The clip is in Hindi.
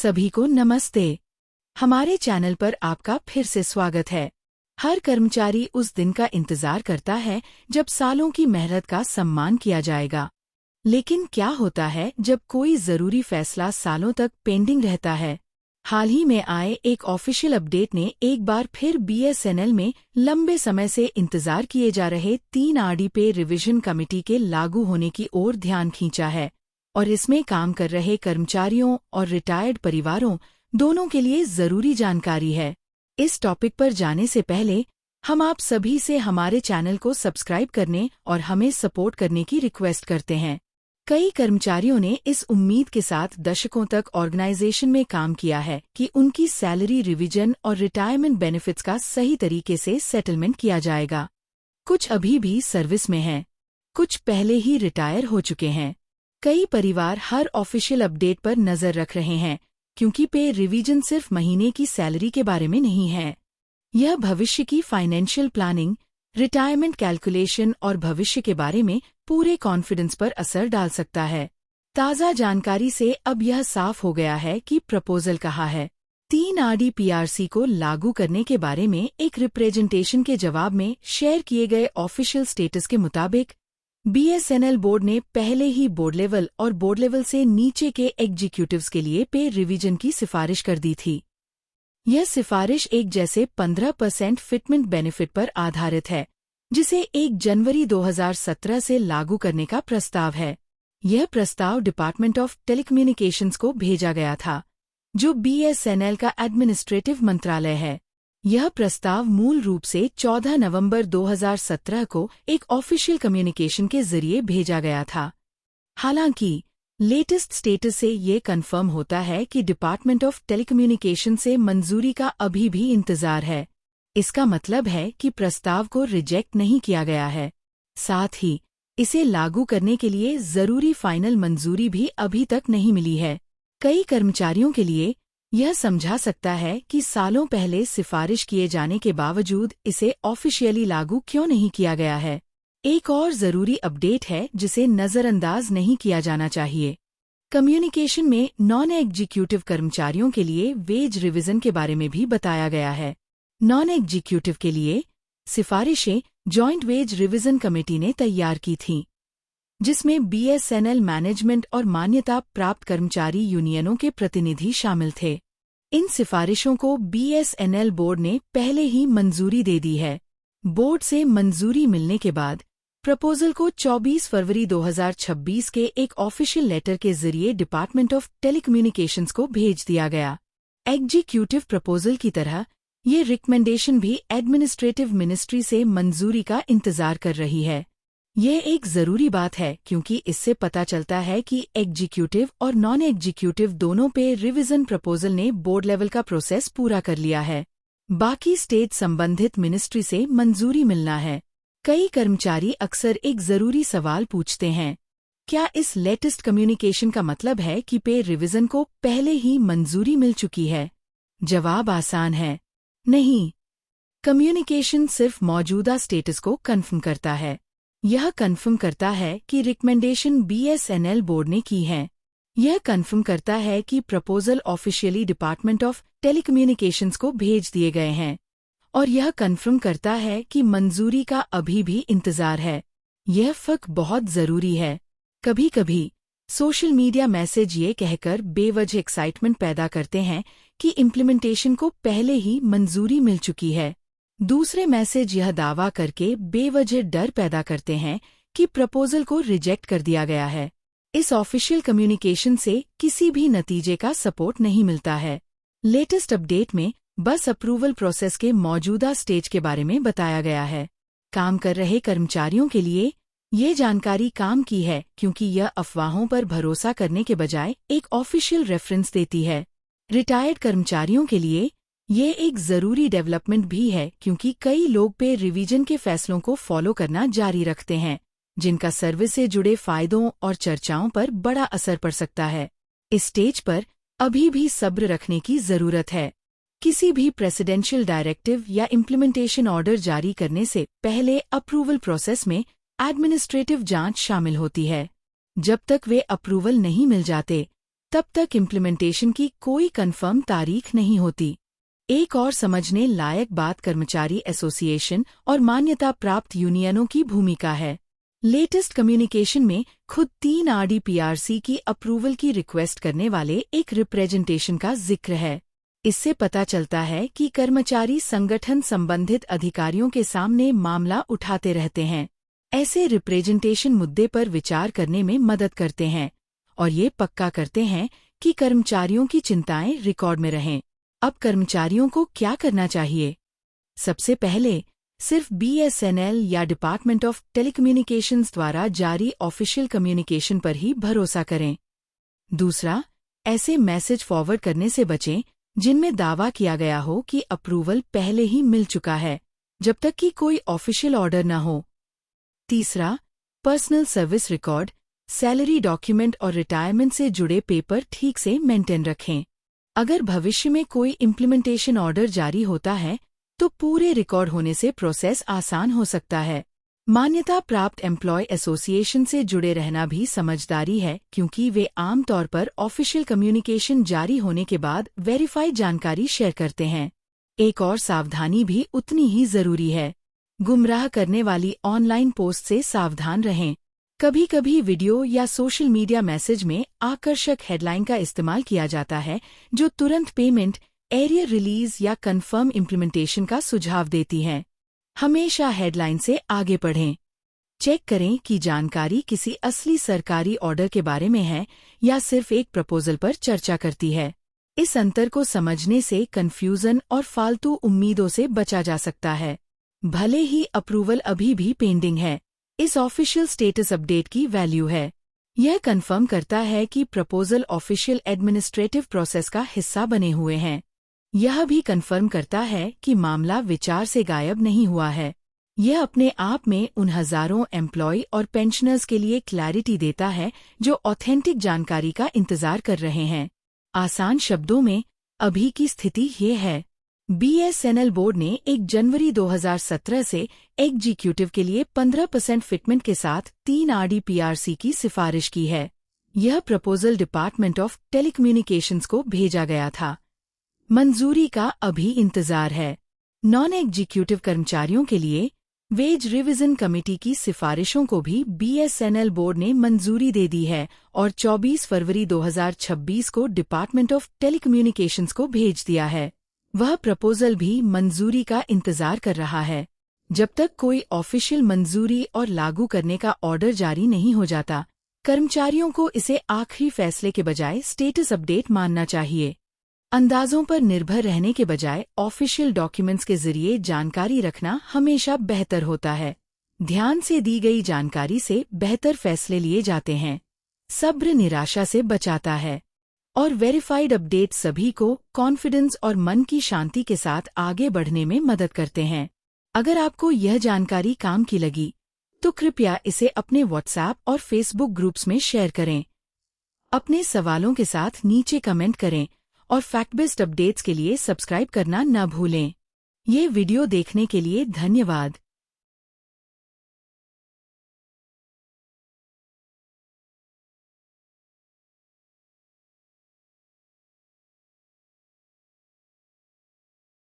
सभी को नमस्ते। हमारे चैनल पर आपका फिर से स्वागत है। हर कर्मचारी उस दिन का इंतजार करता है जब सालों की मेहनत का सम्मान किया जाएगा। लेकिन क्या होता है जब कोई जरूरी फैसला सालों तक पेंडिंग रहता है? हाल ही में आए एक ऑफिशियल अपडेट ने एक बार फिर बीएसएनएल में लंबे समय से इंतजार किए जा रहे 3 आरडी पे रिवीजन कमेटी के लागू होने की ओर ध्यान खींचा है, और इसमें काम कर रहे कर्मचारियों और रिटायर्ड परिवारों दोनों के लिए जरूरी जानकारी है। इस टॉपिक पर जाने से पहले हम आप सभी से हमारे चैनल को सब्सक्राइब करने और हमें सपोर्ट करने की रिक्वेस्ट करते हैं। कई कर्मचारियों ने इस उम्मीद के साथ दशकों तक ऑर्गेनाइजेशन में काम किया है कि उनकी सैलरी रिवीजन और रिटायरमेंट बेनिफिट्स का सही तरीके से सेटलमेंट किया जाएगा। कुछ अभी भी सर्विस में हैं, कुछ पहले ही रिटायर हो चुके हैं। कई परिवार हर ऑफिशियल अपडेट पर नजर रख रहे हैं, क्योंकि पे रिवीजन सिर्फ महीने की सैलरी के बारे में नहीं है। यह भविष्य की फाइनेंशियल प्लानिंग, रिटायरमेंट कैलकुलेशन और भविष्य के बारे में पूरे कॉन्फिडेंस पर असर डाल सकता है। ताज़ा जानकारी से अब यह साफ हो गया है कि प्रपोजल कहा है। 3 आरडी पीआरसी को लागू करने के बारे में एक रिप्रेजेंटेशन के जवाब में शेयर किए गए ऑफिशियल स्टेटस के मुताबिक बीएसएनएल बोर्ड ने पहले ही बोर्ड लेवल और बोर्ड लेवल से नीचे के एग्जीक्यूटिव्स के लिए पे रिवीजन की सिफारिश कर दी थी। यह सिफारिश एक जैसे 15% फिटमेंट बेनिफिट पर आधारित है, जिसे 1 जनवरी 2017 से लागू करने का प्रस्ताव है। यह प्रस्ताव डिपार्टमेंट ऑफ टेलीकम्युनिकेशंस को भेजा गया था, जो बीएसएनएल का एडमिनिस्ट्रेटिव मंत्रालय है। यह प्रस्ताव मूल रूप से 14 नवंबर 2017 को एक ऑफिशियल कम्युनिकेशन के जरिए भेजा गया था। हालांकि लेटेस्ट स्टेटस से ये कंफर्म होता है कि डिपार्टमेंट ऑफ टेलीकम्युनिकेशन से मंजूरी का अभी भी इंतजार है। इसका मतलब है कि प्रस्ताव को रिजेक्ट नहीं किया गया है। साथ ही इसे लागू करने के लिए जरूरी फाइनल मंजूरी भी अभी तक नहीं मिली है। कई कर्मचारियों के लिए यह समझा सकता है कि सालों पहले सिफारिश किए जाने के बावजूद इसे ऑफिशियली लागू क्यों नहीं किया गया है। एक और जरूरी अपडेट है जिसे नजरअंदाज नहीं किया जाना चाहिए। कम्युनिकेशन में नॉन एग्जीक्यूटिव कर्मचारियों के लिए वेज रिवीजन के बारे में भी बताया गया है। नॉन एग्जीक्यूटिव के लिए सिफारिशें जॉइंट वेज रिवीजन कमेटी ने तैयार की थीं, जिसमें बीएसएनएल मैनेजमेंट और मान्यता प्राप्त कर्मचारी यूनियनों के प्रतिनिधि शामिल थे। इन सिफारिशों को बीएसएनएल बोर्ड ने पहले ही मंजूरी दे दी है। बोर्ड से मंजूरी मिलने के बाद प्रपोजल को 24 फरवरी 2026 के एक ऑफिशियल लेटर के जरिए डिपार्टमेंट ऑफ टेलीकम्युनिकेशंस को भेज दिया गया। एग्जीक्यूटिव प्रपोजल की तरह ये रिकमेंडेशन भी एडमिनिस्ट्रेटिव मिनिस्ट्री से मंजूरी का इंतजार कर रही है। यह एक जरूरी बात है, क्योंकि इससे पता चलता है कि एग्जीक्यूटिव और नॉन एग्जीक्यूटिव दोनों पे रिवीजन प्रपोजल ने बोर्ड लेवल का प्रोसेस पूरा कर लिया है। बाकी स्टेज संबंधित मिनिस्ट्री से मंजूरी मिलना है। कई कर्मचारी अक्सर एक जरूरी सवाल पूछते हैं, क्या इस लेटेस्ट कम्युनिकेशन का मतलब है कि पे रिवीजन को पहले ही मंजूरी मिल चुकी है? जवाब आसान है, नहीं। कम्युनिकेशन सिर्फ मौजूदा स्टेटस को कन्फर्म करता है। यह कन्फर्म करता है कि रिकमेंडेशन बीएसएनएल बोर्ड ने की है। यह कन्फर्म करता है कि proposal officially department of telecommunications को भेज दिए गए हैं, और यह कन्फर्म करता है कि मंजूरी का अभी भी इंतजार है। यह फर्क बहुत जरूरी है। कभी कभी सोशल मीडिया मैसेज ये कहकर बेवजह एक्साइटमेंट पैदा करते हैं कि इम्प्लीमेंटेशन को पहले ही मंजूरी मिल चुकी है। दूसरे मैसेज यह दावा करके बेवजह डर पैदा करते हैं कि प्रपोजल को रिजेक्ट कर दिया गया है। इस ऑफिशियल कम्युनिकेशन से किसी भी नतीजे का सपोर्ट नहीं मिलता है। लेटेस्ट अपडेट में बस अप्रूवल प्रोसेस के मौजूदा स्टेज के बारे में बताया गया है। काम कर रहे कर्मचारियों के लिए ये जानकारी काम की है, क्योंकि यह अफवाहों पर भरोसा करने के बजाय एक ऑफिशियल रेफरेंस देती है। रिटायर्ड कर्मचारियों के लिए ये एक जरूरी डेवलपमेंट भी है, क्योंकि कई लोग पे रिवीजन के फैसलों को फॉलो करना जारी रखते हैं, जिनका सर्विस से जुड़े फायदों और चर्चाओं पर बड़ा असर पड़ सकता है। इस स्टेज पर अभी भी सब्र रखने की जरूरत है। किसी भी प्रेसिडेंशियल डायरेक्टिव या इम्प्लीमेंटेशन ऑर्डर जारी करने से पहले अप्रूवल प्रोसेस में एडमिनिस्ट्रेटिव जांच शामिल होती है। जब तक वे अप्रूवल नहीं मिल जाते, तब तक इम्प्लीमेंटेशन की कोई कंफर्म तारीख नहीं होती। एक और समझने लायक बात कर्मचारी एसोसिएशन और मान्यता प्राप्त यूनियनों की भूमिका है। लेटेस्ट कम्युनिकेशन में खुद 3 RDPRC की अप्रूवल की रिक्वेस्ट करने वाले एक रिप्रेजेंटेशन का जिक्र है। इससे पता चलता है कि कर्मचारी संगठन संबंधित अधिकारियों के सामने मामला उठाते रहते हैं। ऐसे रिप्रेजेंटेशन मुद्दे पर विचार करने में मदद करते हैं और ये पक्का करते हैं कि कर्मचारियों की चिंताएं रिकॉर्ड में रहें। अब कर्मचारियों को क्या करना चाहिए? सबसे पहले सिर्फ BSNL या डिपार्टमेंट ऑफ टेलीकम्युनिकेशंस द्वारा जारी ऑफिशियल कम्युनिकेशन पर ही भरोसा करें। दूसरा, ऐसे मैसेज फॉरवर्ड करने से बचें जिनमें दावा किया गया हो कि अप्रूवल पहले ही मिल चुका है, जब तक कि कोई ऑफिशियल ऑर्डर न हो। तीसरा, personal service record, salary document और रिटायरमेंट से जुड़े पेपर ठीक से मेंटेन रखें। अगर भविष्य में कोई इम्प्लीमेंटेशन ऑर्डर जारी होता है तो पूरे रिकॉर्ड होने से प्रोसेस आसान हो सकता है। मान्यता प्राप्त एम्प्लॉय एसोसिएशन से जुड़े रहना भी समझदारी है, क्योंकि वे आमतौर पर ऑफिशियल कम्युनिकेशन जारी होने के बाद वेरीफाइड जानकारी शेयर करते हैं। एक और सावधानी भी उतनी ही जरूरी है। गुमराह करने वाली ऑनलाइन पोस्ट से सावधान रहें। कभी कभी वीडियो या सोशल मीडिया मैसेज में आकर्षक हेडलाइन का इस्तेमाल किया जाता है जो तुरंत पेमेंट, एरियर रिलीज या कंफर्म इम्प्लीमेंटेशन का सुझाव देती हैं। हमेशा हेडलाइन से आगे पढ़ें। चेक करें कि जानकारी किसी असली सरकारी ऑर्डर के बारे में है या सिर्फ एक प्रपोजल पर चर्चा करती है। इस अंतर को समझने से कंफ्यूजन और फालतू उम्मीदों से बचा जा सकता है। भले ही अप्रूवल अभी भी पेंडिंग है, इस ऑफिशियल स्टेटस अपडेट की वैल्यू है। यह कंफर्म करता है कि प्रपोजल ऑफिशियल एडमिनिस्ट्रेटिव प्रोसेस का हिस्सा बने हुए हैं। यह भी कंफर्म करता है कि मामला विचार से गायब नहीं हुआ है। यह अपने आप में उन हजारों एम्प्लॉय और पेंशनर्स के लिए क्लैरिटी देता है जो ऑथेंटिक जानकारी का इंतजार कर रहे हैं। आसान शब्दों में, अभी की स्थिति ये है। BSNL बोर्ड ने 1 जनवरी 2017 से एग्जीक्यूटिव के लिए 15% फिटमेंट के साथ 3 RDPRC की सिफारिश की है। यह प्रपोजल डिपार्टमेंट ऑफ टेलीकम्युनिकेशंस को भेजा गया था। मंजूरी का अभी इंतजार है। नॉन एग्जीक्यूटिव कर्मचारियों के लिए वेज रिवीजन कमेटी की सिफारिशों को भी BSNL बोर्ड ने मंजूरी दे दी है और 24 फरवरी 2026 को डिपार्टमेंट ऑफ टेलीकम्युनिकेशंस को भेज दिया है। वह प्रपोजल भी मंजूरी का इंतजार कर रहा है। जब तक कोई ऑफिशियल मंजूरी और लागू करने का ऑर्डर जारी नहीं हो जाता, कर्मचारियों को इसे आखिरी फैसले के बजाय स्टेटस अपडेट मानना चाहिए। अंदाजों पर निर्भर रहने के बजाय ऑफिशियल डॉक्यूमेंट्स के जरिए जानकारी रखना हमेशा बेहतर होता है। ध्यान से दी गई जानकारी से बेहतर फैसले लिए जाते हैं। सब्र निराशा से बचाता है और वेरीफाइड अपडेट सभी को कॉन्फिडेंस और मन की शांति के साथ आगे बढ़ने में मदद करते हैं। अगर आपको यह जानकारी काम की लगी तो कृपया इसे अपने व्हाट्सएप और फेसबुक ग्रुप्स में शेयर करें। अपने सवालों के साथ नीचे कमेंट करें और फैक्ट बेस्ड अपडेट्स के लिए सब्सक्राइब करना न भूलें। ये वीडियो देखने के लिए धन्यवाद।